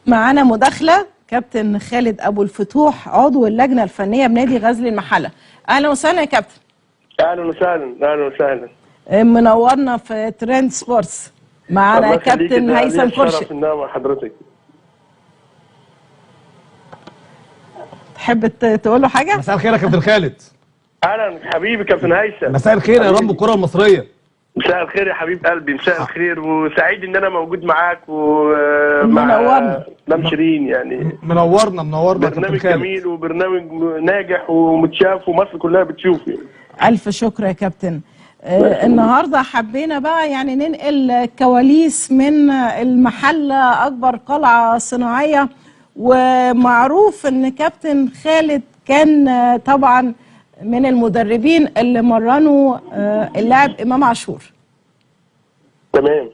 معانا مداخلة كابتن خالد أبو الفتوح عضو اللجنة الفنية بنادي غزل المحلة. أهلا وسهلا يا كابتن. اهلا وسهلا. اهلا وسهلا. منورنا في ترند سبورتس. معانا كابتن هيثم كرشي. شرف ان مع حضرتك. تحب تقول له حاجة؟ مساء الخير يا كابتن خالد. اهلا حبيبي كابتن هيثم. مساء الخير يا رب الكرة المصرية. مساء الخير يا حبيب قلبي. مساء الخير وسعيد ان انا موجود معاك ومع مدام شيرين. يعني منورنا برنامج جميل وبرنامج ناجح ومتشاف ومصر كلها بتشوف. يعني ألف شكر يا كابتن. النهارده حبينا بقى يعني ننقل كواليس من المحلة أكبر قلعة صناعية، ومعروف إن كابتن خالد كان طبعا من المدربين اللي مرنوا اللاعب إمام عاشور. تمام.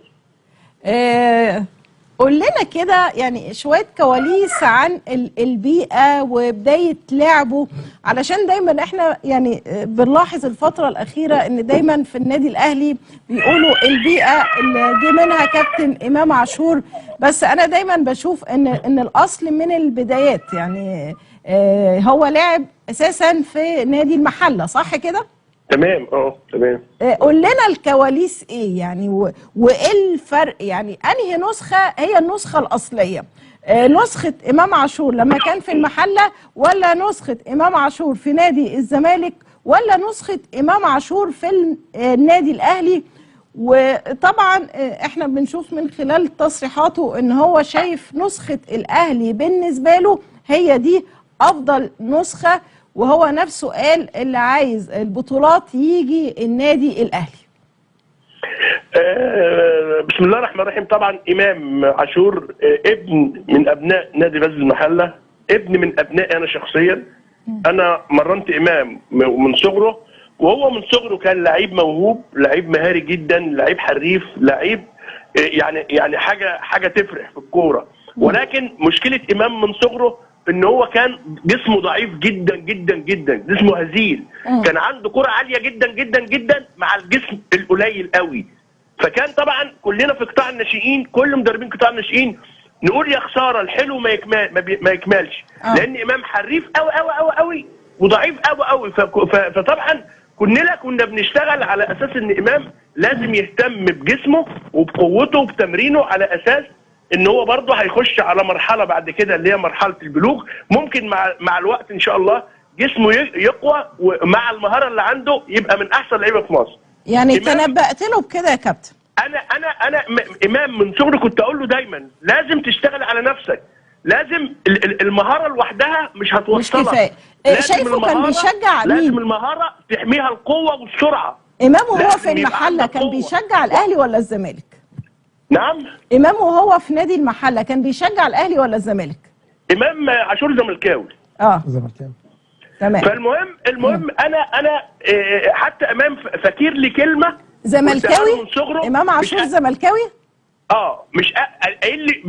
قول لنا كده يعني شوية كواليس عن البيئة وبداية لعبه، علشان دايما احنا يعني بنلاحظ الفترة الأخيرة ان دايما في النادي الأهلي بيقولوا البيئة اللي جه منها كابتن إمام عاشور، بس أنا دايما بشوف ان الأصل من البدايات. يعني هو لعب أساسا في نادي المحلة، صح كده؟ تمام. تمام. قول لنا الكواليس ايه يعني وايه الفرق، يعني انهي نسخه هي النسخه الاصليه؟ نسخه امام عاشور لما كان في المحله، ولا نسخه امام عاشور في نادي الزمالك، ولا نسخه امام عاشور في النادي الاهلي؟ وطبعا احنا بنشوف من خلال تصريحاته ان هو شايف نسخه الاهلي بالنسبه له هي دي افضل نسخه، وهو نفسه قال اللي عايز البطولات يجي النادي الأهلي. بسم الله الرحمن الرحيم. طبعا إمام عاشور ابن من أبناء نادي غزل المحلة، ابن من أبنائي أنا شخصيا. أنا مرنت إمام من صغره، وهو من صغره كان لعيب موهوب، لعيب مهاري جدا، لعيب حريف، لعيب يعني حاجة تفرح في الكورة. ولكن مشكلة إمام من صغره ان هو كان جسمه ضعيف جدا جدا جدا، جسمه هزيل. كان عنده كرة عالية جدا جدا جدا مع الجسم القليل قوي. فكان طبعا كلنا في قطاع الناشئين، كل مدربين قطاع الناشئين نقول يا خسارة الحلو ما يكملش. لان امام حريف قوي قوي قوي قوي وضعيف قوي قوي. فطبعا كنا بنشتغل على اساس ان امام لازم يهتم بجسمه وبقوته وبتمرينه، على اساس ان هو برضه هيخش على مرحله بعد كده اللي هي مرحله البلوغ. ممكن مع الوقت ان شاء الله جسمه يقوى، ومع المهاره اللي عنده يبقى من احسن لعيبه في مصر. يعني تنبأت له بكده يا كابتن؟ انا امام من صغري كنت اقول له دايما لازم تشتغل على نفسك، لازم المهاره لوحدها مش هتوصلك، مش كفايه. شايفه كان بيشجع مين؟ لازم المهاره تحميها القوه والسرعه. امام وهو في المحله كان بيشجع الاهلي ولا الزمالك؟ نعم. امام وهو في نادي المحله كان بيشجع الاهلي ولا الزمالك؟ امام عاشور زملكاوي. زملكاوي. تمام. فالمهم انا حتى امام فاكر لي كلمه زملكاوي من صغره. امام عاشور زملكاوي؟ مش قايل لي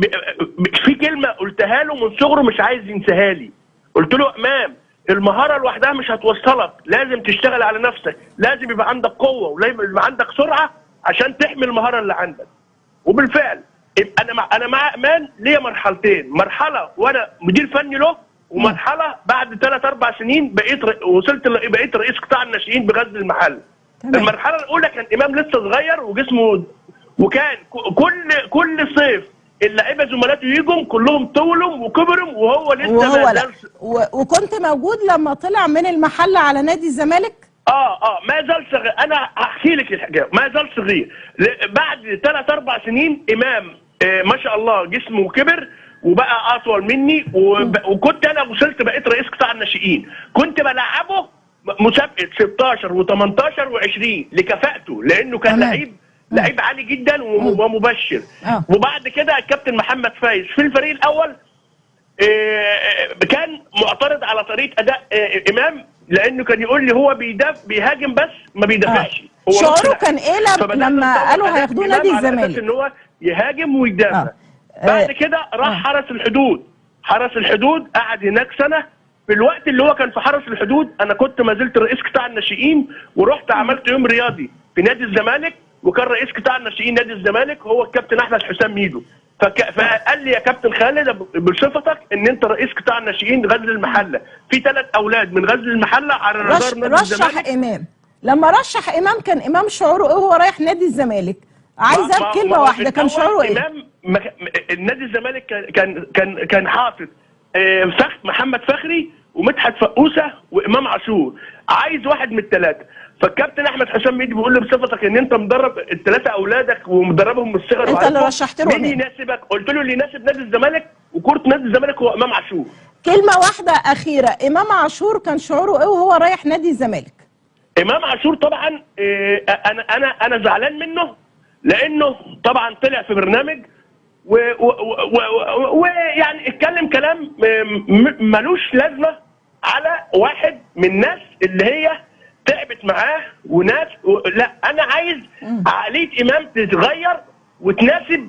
في كلمه قلتها له من صغره مش عايز ينساها لي. قلت له امام المهاره لوحدها مش هتوصلك، لازم تشتغل على نفسك، لازم يبقى عندك قوه ولازم يبقى عندك سرعه عشان تحمي المهاره اللي عندك. وبالفعل انا مع امان ليا مرحلتين، مرحله وانا مدير فني له، ومرحله بعد 3-4 سنين بقيت رئيس قطاع الناشئين بغزل المحله. المرحله الاولى كان امام لسه صغير وجسمه، وكان كل صيف اللعيبه زملاته يجوا كلهم طولهم وكبرهم وهو لسه ما زال. وكنت موجود لما طلع من المحله على نادي الزمالك؟ ما زال صغير. انا هحكي لك الحكايه. ما زال صغير. بعد 3-4 سنين امام ما شاء الله جسمه كبر وبقى اطول مني، وكنت انا وصلت بقيت رئيس قطاع الناشئين. كنت بلعبه مسابقه 16 و18 و20 لكفاءته، لانه كان لعيب عالي جدا ومبشر. وبعد كده الكابتن محمد فايز في الفريق الاول كان معترض على طريقه اداء امام، لانه كان يقول لي هو بيهاجم بس ما بيدافعش. شعوره كان ايه لما قالوا هياخدوه نادي الزمالك؟ ان هو يهاجم ويدافع. بعد كده راح حرس الحدود قعد هناك سنه. في الوقت اللي هو كان في حرس الحدود انا كنت ما زلت رئيس قطاع الناشئين، ورحت عملت يوم رياضي في نادي الزمالك، وكان رئيس قطاع الناشئين نادي الزمالك هو الكابتن احمد حسام ميدو. فقال لي يا كابتن خالد بصفتك ان انت رئيس قطاع الناشئين غزل المحله، في 3 اولاد من غزل المحله على رادار نادي رشح الزمالك. امام. لما رشح امام كان امام شعوره ايه وهو رايح نادي الزمالك؟ عايزه بكلمه واحده، كان شعوره ايه؟ امام نادي الزمالك كان حاطط محمد فخري ومدحت فقوسه وامام عاشور، عايز واحد من الثلاثه. فالكابتن احمد حسام ميدي بيقول لي بصفتك ان انت مدرب ال3 اولادك ومدربهم من الصغر، انت اللي رشحت له مين يناسبك؟ قلت له اللي يناسب نادي الزمالك وكره نادي الزمالك هو امام عاشور. كلمه واحده اخيره، امام عاشور كان شعوره ايه وهو رايح نادي الزمالك؟ امام عاشور طبعا انا زعلان منه، لانه طبعا طلع في برنامج ويعني اتكلم كلام ملوش لازمه على واحد من الناس اللي هي تعبت معاه وناس لا، انا عايز عقليه امام تتغير وتناسب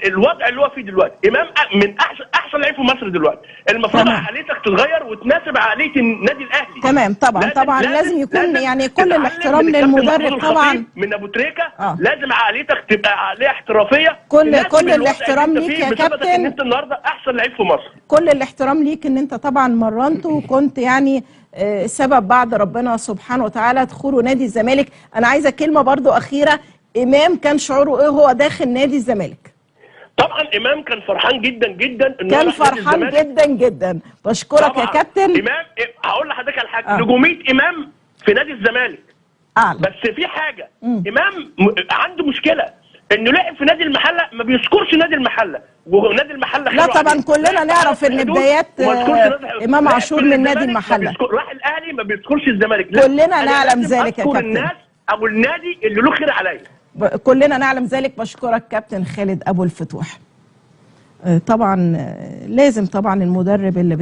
الوضع اللي هو فيه دلوقتي. امام من احسن لعيب في مصر دلوقتي، المفروض عقليتك تتغير وتناسب عقليه النادي الاهلي. تمام طبعا لازم يكون يعني كل الاحترام للمدرب طبعا من ابو تريكه. لازم عقليتك تبقى عقليه احترافيه. كل الاحترام ليك يا كابتن، ان انت النهارده احسن لعيب في مصر. كل الاحترام ليك ان انت طبعا مرنته وكنت يعني سبب بعد ربنا سبحانه وتعالى دخوله نادي الزمالك. انا عايزه كلمه برضو اخيره، امام كان شعوره ايه وهو داخل نادي الزمالك؟ طبعا امام كان فرحان جدا جدا انه كان فرحان جدا جدا. بشكرك يا كابتن. امام هقول لحضرتك على حاجه، نجوميه امام في نادي الزمالك اعلى، بس في حاجه امام عنده مشكله انه لعب في نادي المحله ما بيذكرش نادي المحله، ونادي المحله لا طبعا كلنا نعرف ان بدايات امام عاشور من نادي المحله. راح الاهلي ما بيذكرش الزمالك. كلنا نعلم ذلك يا كابتن. الناس او النادي اللي له خير عليا. كلنا نعلم ذلك. بشكرك كابتن خالد ابو الفتوح. طبعا لازم طبعا المدرب اللي